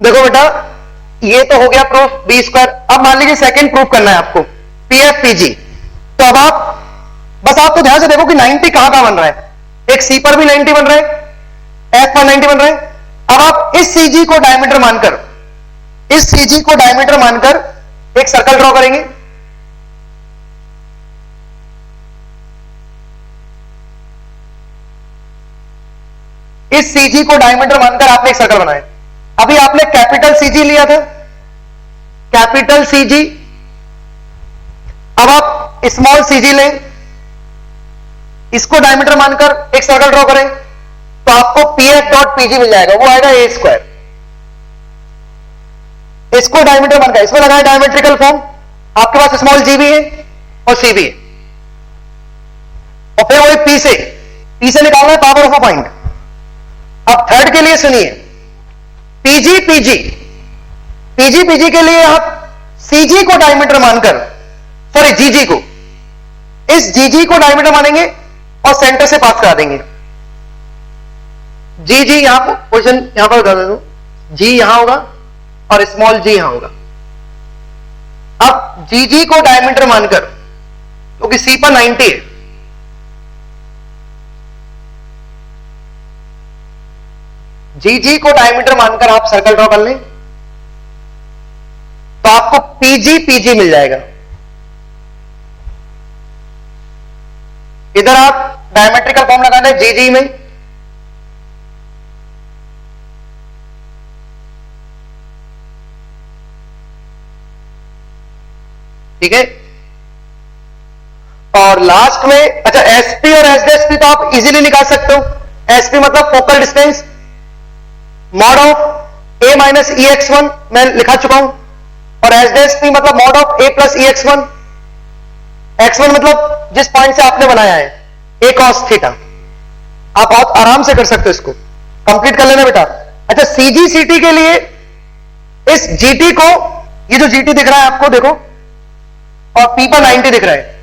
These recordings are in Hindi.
देखो बेटा, ये तो हो गया प्रूफ बी स्क्वायर। अब मान लीजिए सेकंड प्रूफ करना है आपको, पी एफ पी जी। तो अब आप बस आपको ध्यान से देखो कि 90 कहां बन रहा है। एक सी पर भी 90 बन रहा है, एफ पर 90 बन रहा है। अब आप इस सी जी को डायमीटर मानकर, इस सी जी को डायमीटर मानकर एक सर्कल ड्रॉ करेंगे। इस सी जी को डायमीटर मानकर आपने एक सर्कल बनाया। अभी आपने कैपिटल सी जी लिया था, कैपिटल सी जी। अब आप स्मॉल सी जी लें, इसको डायमीटर मानकर एक सर्कल ड्रॉ करें, तो आपको P F dot P G मिल जाएगा, वो आएगा ए स्क्वायर। इसको डायमीटर मानकर इसमें लगाए डायमेट्रिकल फॉर्म। आपके पास स्मॉल जी भी है और सी भी है, और फिर वही पी से निकालना है पावर ऑफ अ पॉइंट। अब थर्ड के लिए सुनिए, पीजी पीजी, पीजी पीजी के लिए आप सीजी को डायमीटर मानकर, सॉरी जीजी को, इस जीजी को डायमीटर मानेंगे और सेंटर से पास करा देंगे। जीजी यहां पोजिशन यहां पर कर दो, जी यहां होगा और स्मॉल जी यहां होगा। अब जीजी को डायमीटर मानकर, क्योंकि सी पर 90 है, जीजी को डायमीटर मानकर आप सर्कल ड्रॉ कर लें, तो आपको पीजी पीजी मिल जाएगा। इधर आप डायमेट्रिकल फॉर्म लगा दें जीजी में, ठीक है। और लास्ट में अच्छा एसपी और एसडीएसपी तो आप इजीली निकाल सकते हो। एसपी मतलब focal distance, mod of A minus E x one मैं लिखा चुका हूं, और एसडीएसपी मतलब mod of A plus E x one. X one मतलब जिस पॉइंट से आपने बनाया है, ए कॉस थीटा। आप बहुत आराम से कर सकते हो, इसको कंप्लीट कर लेना बेटा। अच्छा सीजी सीटी के लिए इस जीटी को, ये जो जीटी दिख रहा है आपको देखो, और पी पर 90 दिख रहा है,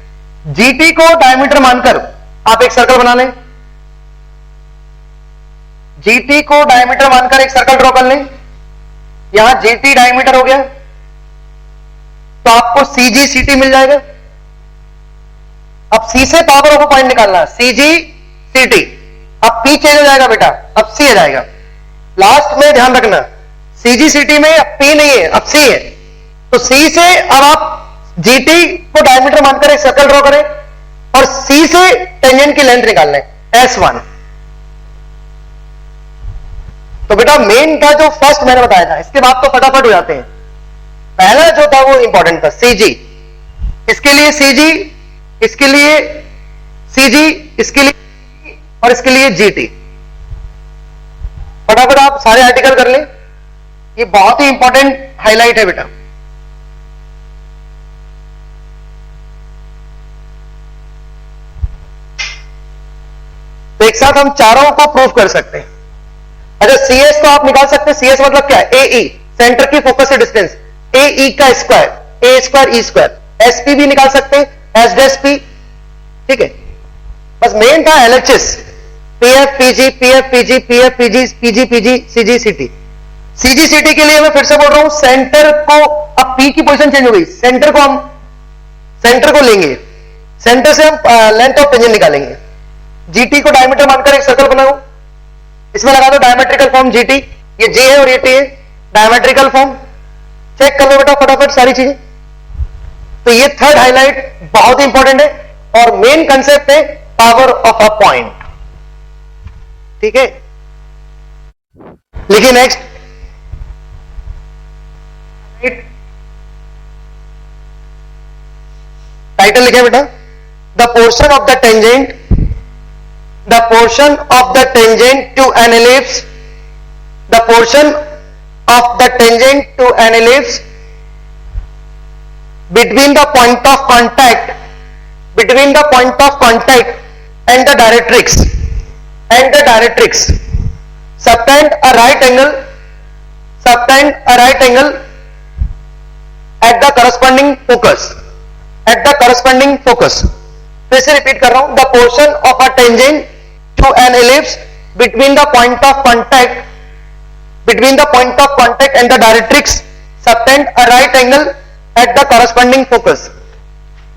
जीटी को डायमीटर मानकर आप एक सर्कल बना लें। जीटी को डायमीटर मानकर एक सर्कल ड्रॉ कर लें। यहां जीटी डायमीटर हो गया, तो आपको सीजी सीटी मिल जाएगा। अब सी से पावर ऑफ पॉइंट निकालना, सीजी सीटी। अब पी चेंज हो जाएगा बेटा, अब सी आ जाएगा। लास्ट में ध्यान रखना, सीजी सीटी में अब पी नहीं है, अब सी है। तो सी से अब आप जीटी को डायमीटर मानकर एक सर्कल ड्रॉ करें, और सी से टेंजेंट की लेंथ निकाल लें S1। तो बेटा मेन था जो फर्स्ट मैंने बताया था, इसके बाद तो फटाफट हो जाते हैं। पहला जो था वो इंपॉर्टेंट था, सीजी। इसके लिए सीजी, इसके लिए सीजी, इसके लिए और इसके लिए जीटी। फटाफट आप सारे आर्टिकल कर लें, ये बहुत ही इंपॉर्टेंट हाईलाइट है बेटा। तो एक साथ हम चारों को प्रूव कर सकते हैं। अच्छा सीएस तो आप निकाल सकते हैं, सीएस मतलब क्या है, ए सेंटर की फोकस से डिस्टेंस, ए ई का स्क्वायर, ए स्क्वायर ई स्क्वायर। एसपी भी निकाल सकते हैं, एस डैश पी, ठीक है। बस मेन था LHS, PF PG, PF PG, PF PG, PG PG, CG सीटी। सीजी सीटी के लिए मैं फिर से बोल रहा हूं, सेंटर को, अब पी की पोजीशन चेंज हो गई, सेंटर को हम सेंटर को लेंगे, सेंटर से हम लेंथ ऑफ टेंजेंट निकालेंगे। जीटी को डायमीटर मानकर एक सर्कल बनाओ, इसमें लगा दो डायमेट्रिकल फॉर्म जीटी, ये जी है और ये टी है, डायमेट्रिकल फॉर्म। चेक कर लो बेटा फटाफट सारी चीजें। तो ये थर्ड हाईलाइट बहुत इंपॉर्टेंट है, और मेन कंसेप्ट है पावर ऑफ अ पॉइंट, ठीक है। लिखिए नेक्स्ट, टाइटल लिखे बेटा, the portion of the tangent, the portion of the tangent to an ellipse, the portion of the tangent to an ellipse between the point of contact, between the point of contact and the directrix, and the directrix subtend a right angle, subtend a right angle at the corresponding focus, at the corresponding focus। फिर से रिपीट कर रहा हूं, the portion of a tangent to an ellipse between the point of contact, between the point of contact and the directrix subtend a right angle at the corresponding focus.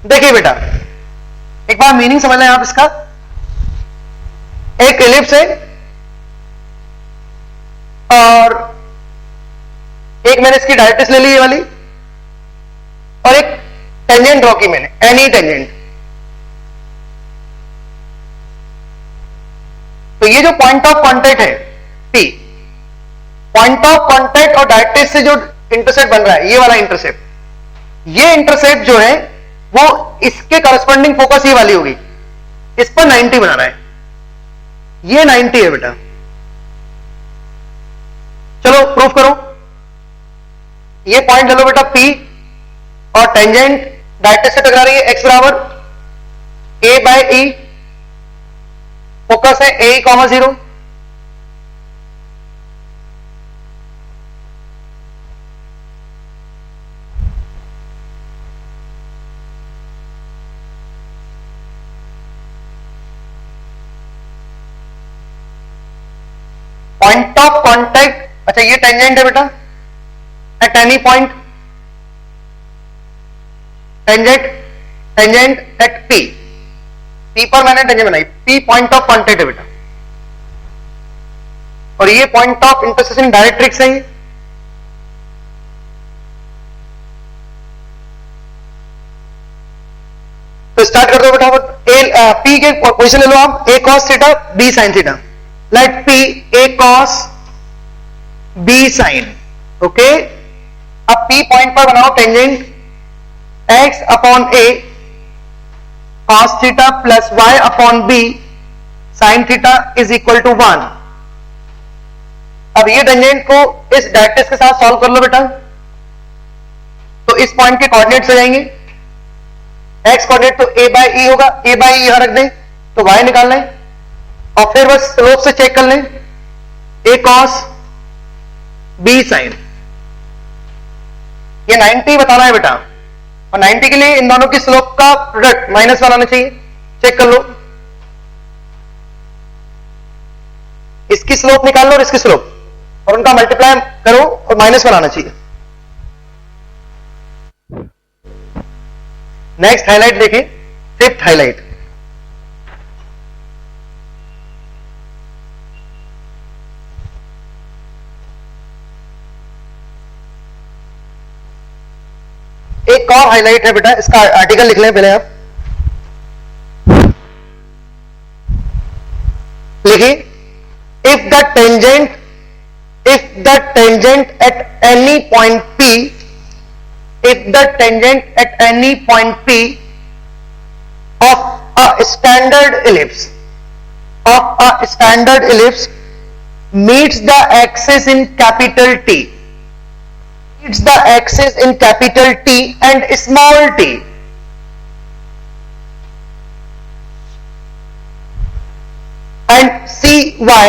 देखिए बेटा, एक बार मीनिंग समझ लें आप इसका. एक एलिप्स है और एक मैंने इसकी डायरेक्ट्रिक्स ले ली ये वाली, और एक टेंजेंट ड्रॉ की मैंने, एनी टेंजेंट. तो ये जो पॉइंट ऑफ कांटेक्ट है P, पॉइंट ऑफ कांटेक्ट और डायरेक्ट्रिक्स से जो इंटरसेप्ट बन रहा है, ये वाला इंटरसेप्ट, ये इंटरसेप्ट जो है वो इसके करस्पॉन्डिंग फोकस ये वाली होगी, इस पर 90 बना रहा है. ये 90 है बेटा. चलो प्रूफ करो. ये पॉइंट ले लो बेटा P, और टेंजेंट डायरेक्ट्रिक्स से टकरा रही है x बराबर a बाय e, फोकस है a, 0. पॉइंट ऑफ कांटेक्ट, अच्छा ये टेंजेंट है बेटा at any point, tangent at P. P पर मैंने टेंजेंट बनाई, P पॉइंट ऑफ कांटेक्ट है बेटा, और ये पॉइंट ऑफ इंटरसेक्शन डायरेक्ट्रिक्स है. तो स्टार्ट कर दो बेटा. P के पोजीशन ले लो आप, a cos theta b sin theta. Let P a cos b sin. Okay, अब P पॉइंट पर बनाओ tangent x upon a cos theta plus y upon b sin theta is equal to 1. अब ये टेंजेंट को इस डायरेक्ट्रिक्स के साथ सॉल्व कर लो बेटा. तो इस पॉइंट के कोऑर्डिनेट्स हो जाएंगे, x कोऑर्डिनेट तो a बाय e होगा, a बाय e यहां रख दें तो y निकाल लें, और फिर बस स्लोप से चेक कर लें, a cos b sin. ये 90 बताना है बेटा, और 90 के लिए इन दोनों की स्लोप का प्रोडक्ट माइनस बनाना चाहिए. चेक कर लो, इसकी स्लोप निकाल लो और इसकी स्लोप, और उनका मल्टीप्लाई करो और माइनस बनाना चाहिए. नेक्स्ट हाईलाइट देखें, फिफ्थ हाईलाइट. एक और हाईलाइट है बेटा, इसका आर्टिकल लिख लें पहले आप. लिखिए, if the tangent at any point P, if the tangent at any point P of a standard ellipse meets the axis in capital T, and small t, and CY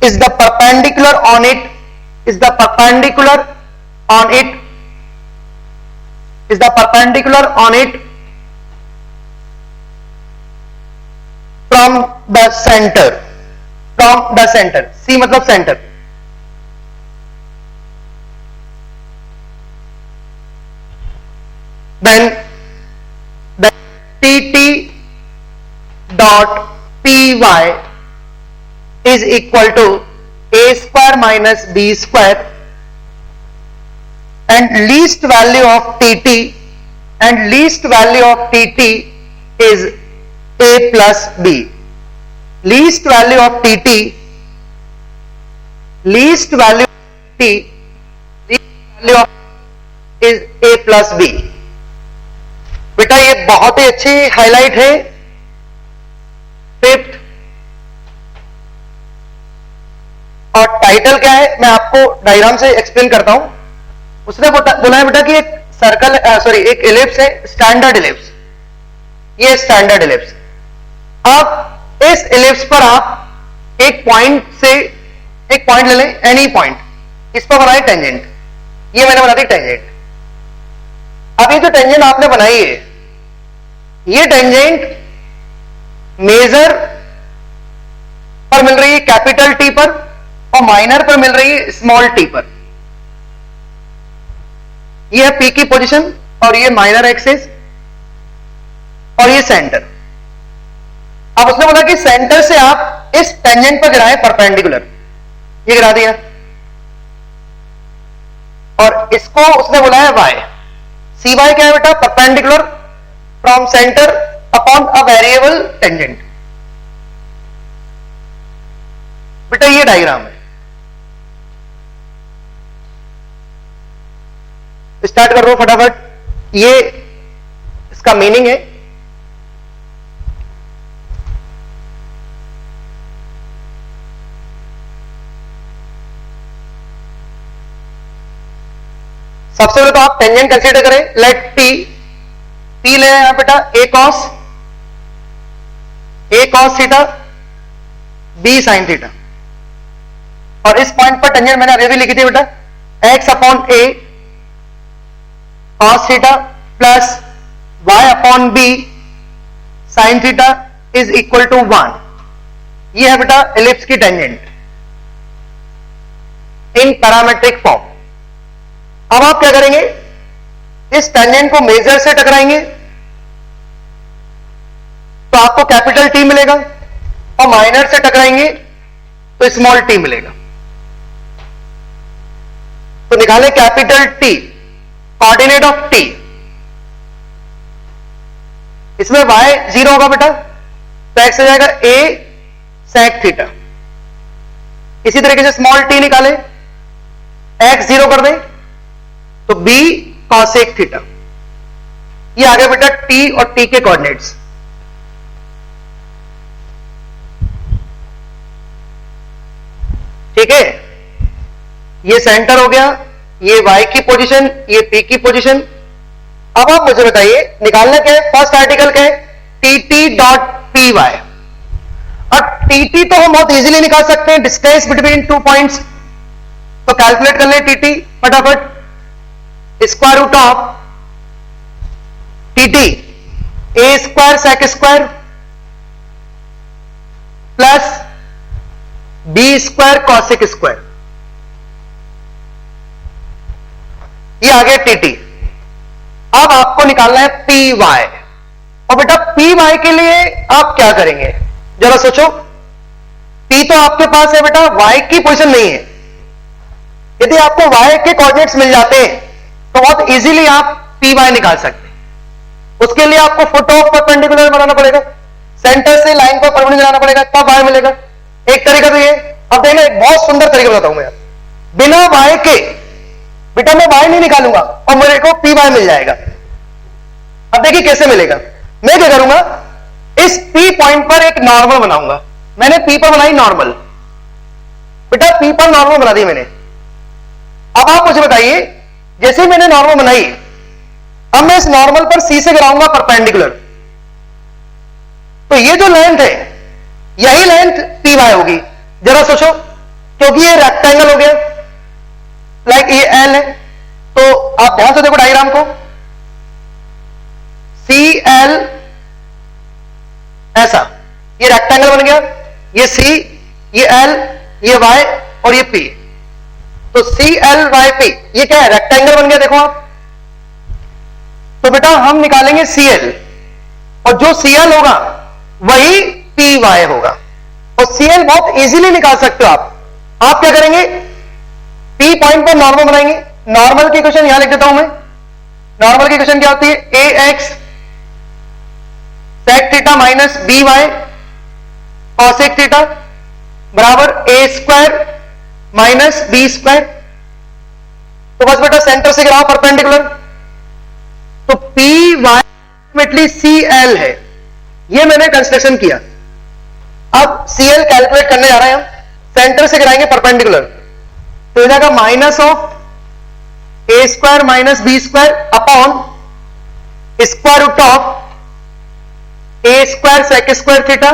is the perpendicular on it, from the center. C मतलब center. Then TT dot PY is equal to a square minus b square, and least value of TT is a plus b. Least value of T is a plus b. बेटा ये बहुत ही अच्छी हाईलाइट है. फिफ्थ, और टाइटल क्या है मैं आपको डायग्राम से एक्सप्लेन करता हूं. उसने बोला है बेटा कि एक सर्कल, एक एलिप्स है, स्टैंडर्ड एलिप्स. ये स्टैंडर्ड एलिप्स. अब इस एलिप्स पर आप एक पॉइंट ले लें, एनी पॉइंट, इस पर बनाए टेंजेंट. ये मैंने बना दी टेंजेंट. अब ये जो टेंजेंट आपने बनाई है, ये टेंजेंट मेजर पर मिल रही है कैपिटल टी पर, और माइनर पर मिल रही है स्मॉल टी पर। ये है पी की पोजीशन और ये माइनर एक्सिस और ये सेंटर। अब उसने बोला कि सेंटर से आप इस टेंजेंट पर गिराएं परपेंडिकुलर, ये गिरा दिया, और इसको उसने बोला है वाई। सी वाई क्या है बेटा? Perpendicular from centre upon a variable tangent. बेटा ये डायग्राम है, स्टार्ट कर दो फटाफट। ये इसका मीनिंग है। सबसे पहले तो आप टेंजेंट कंसीडर करें। लेट टी, टी ले यहां बेटा a cos theta b sine theta, और इस पॉइंट पर टेंजेंट मैंने अभी भी लिखी थी बेटा, x upon a cos theta plus y upon b sine theta is equal to 1। यह है बेटा एलिप्स की टेंजेंट इन पैरामेट्रिक फॉर्म। अब आप क्या करेंगे? इस टेंजेंट को मेजर से टकराएंगे तो आपको कैपिटल टी मिलेगा, और माइनर से टकराएंगे तो स्मॉल टी मिलेगा। तो निकालें capital T, coordinate of T. इसमें y 0 होगा बेटा, तो x हो जाएगा a sec थीटा। इसी तरीके से स्मॉल टी निकालें, x 0 कर दें तो b cosec थीटा। ये आ गया बेटा t और t के कोऑर्डिनेट्स। ठीक है, ये सेंटर हो गया, ये y की पोजीशन, ये p की पोजीशन। अब आप मुझे बताइए निकालना क्या है? फर्स्ट आर्टिकल क्या है? T dot P Y. और टी तो हम बहुत इजीली निकाल सकते हैं, डिस्टेंस बिटवीन टू पॉइंट्स। तो कैलकुलेट कर ले टी फटाफट। Square root of T a square sec square plus b square cosec square. ये आ गया टी। अब आपको निकालना है पी वाई, और बेटा पी वाई के लिए आप क्या करेंगे जरा सोचो। पी तो आपके पास है बेटा, वाई की पोजीशन नहीं है। यदि आपको वाई के कोऑर्डिनेट्स मिल जाते हैं तो बहुत इजीली आप पी वाई निकाल सकते हैं। उसके लिए आपको फुट ऑफ परपेंडिकुलर बनाना पड़ेगा, सेंटर से लाइन पर परपेंडिकुलर जाना पड़ेगा, तब वाई मिलेगा। एक तरीका तो ये। अब देखना एक बहुत सुंदर तरीका बताता हूं मैं, बिना वाई के बेटा मैं वाई नहीं निकालूंगा और मेरे को पी वाई मिल जाएगा। अब देखिए कैसे मिलेगा। मैं क्या करूंगा, इस पी पॉइंट पर एक नॉर्मल बनाऊंगा। मैंने पी पर बनाई नॉर्मल, बेटा पी पर नॉर्मल बना दी मैंने। अब आप मुझे बताइए, जैसे मैंने नॉर्मल बनाई, अब मैं इस नॉर्मल पर सी से गिराऊंगा परपेंडिकुलर, तो ये जो लेंथ है यही लेंथ पी वाई होगी। जरा सोचो, क्योंकि ये रेक्टेंगल हो गया, लाइक ये एल है, तो आप ध्यान से देखो डायग्राम को। सी एल ऐसा, ये रेक्टेंगल बन गया, ये सी, ये एल, ये वाई और ये पी। तो सी एल वाई पी, ये क्या है? रेक्टेंगल बन गया। देखो आप, तो बेटा हम निकालेंगे सी एल, और जो सी एल होगा वही पी वाई होगा। और सी एल बहुत इजीली निकाल सकते हो आप क्या करेंगे? पी पॉइंट पर नॉर्मल बनाएंगे। नॉर्मल की इक्वेशन यहां लिख देता हूं मैं। नॉर्मल की इक्वेशन क्या होती है? A x sec theta minus b y cosec theta बराबर a square minus b square. तो बस बेटा सेंटर से गिराओ परपेंडिकुलर, तो P Y ultimately C L है। ये मैंने कंस्ट्रक्शन किया। अब सी एल कैलकुलेट करने जा रहे हैं हम। सेंटर से गिराएंगे परपेंडिकुलर, तो हो जाएगा minus of a square minus b square upon square root of a square sec square theta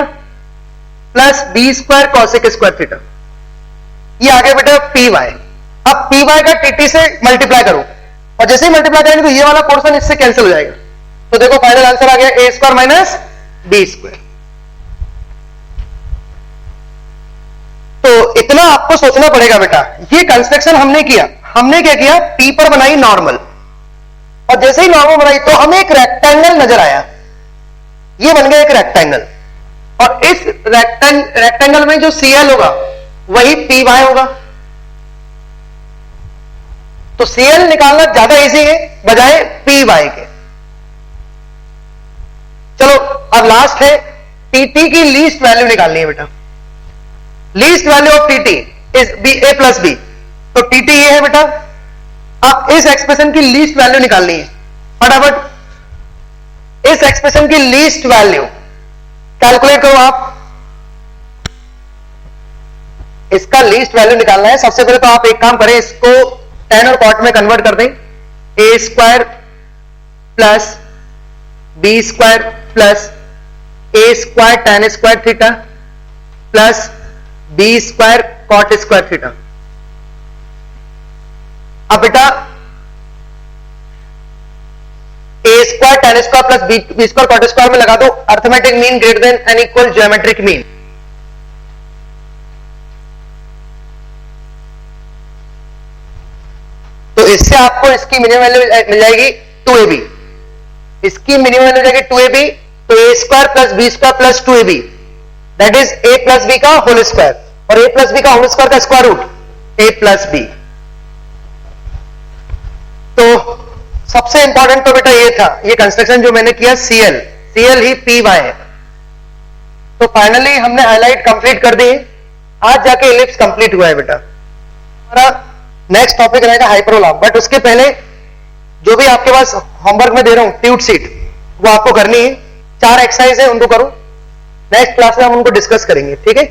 plus b square cosec square theta. ये आ गया बेटा पी वाई। अब पी वाई का टी से मल्टीप्लाई करो, और जैसे ही मल्टीप्लाई करेंगे तो ये वाला पोर्शन इससे कैंसिल हो जाएगा। तो देखो फाइनल आंसर आ गया ए स्क्वायर माइनस बी स्क्वायर। तो इतना आपको आपको सोचना पड़ेगा बेटा, ये कंस्ट्रक्शन हमने किया, हमने क्या किया, पी पर बनाई नॉर्मल, और जैसे ही नॉर्मल बनाई तो हमें एक रेक्टेंगल नजर आया, ये बन गया एक रेक्टेंगल, और इस रेक्टेंगल में जो सीएल होगा वही पी वाई होगा। तो सीएल निकालना ज्यादा इजी है बजाय पी वाई के। चलो अब लास्ट है, टीटी की लीस्ट वैल्यू निकालनी है बेटा। Least value of TT is b a plus b, तो टीटी ये है बेटा। अब इस एक्सप्रेशन की लीस्ट वैल्यू निकालनी है, फटाफट इस एक्सप्रेशन की लीस्ट वैल्यू कैलकुलेट करो आप। इसका लीस्ट वैल्यू निकालना है। सबसे पहले तो आप एक काम करें, इसको tan और cot में कन्वर्ट कर दें। A square plus b square plus a square tan square theta plus b square cot square theta. अब बेटा a square tan square plus b square cot square में लगा दो arithmetic mean greater than and equal geometric mean. तो इससे आपको इसकी मिनिमम वैल्यू मिल जाएगी 2ab, इसकी मिनिमम वैल्यू जाएगी 2ab, तो a square plus b square plus 2ab that is a plus b का होल स्क्वायर, और ए प्लस बी का होल स्क्वायर का square root a plus b. तो सबसे इंपॉर्टेंट तो बेटा ये था, ये कंस्ट्रक्शन जो मैंने किया सीएल, सीएल ही पी वाई है। तो फाइनली हमने हाईलाइट कंप्लीट कर दी, आज जाके इलिप्स कंप्लीट हुआ है बेटा। हमारा नेक्स्ट टॉपिक रहेगा हाइपरबोला, बट उसके पहले जो भी आपके पास होमवर्क में दे रहा हूं ट्यूट सीट, वो आपको करनी है। 4 एक्सरसाइज है, उनको करो। नेक्स्ट क्लास में हम उनको डिस्कस करेंगे, ठीक है।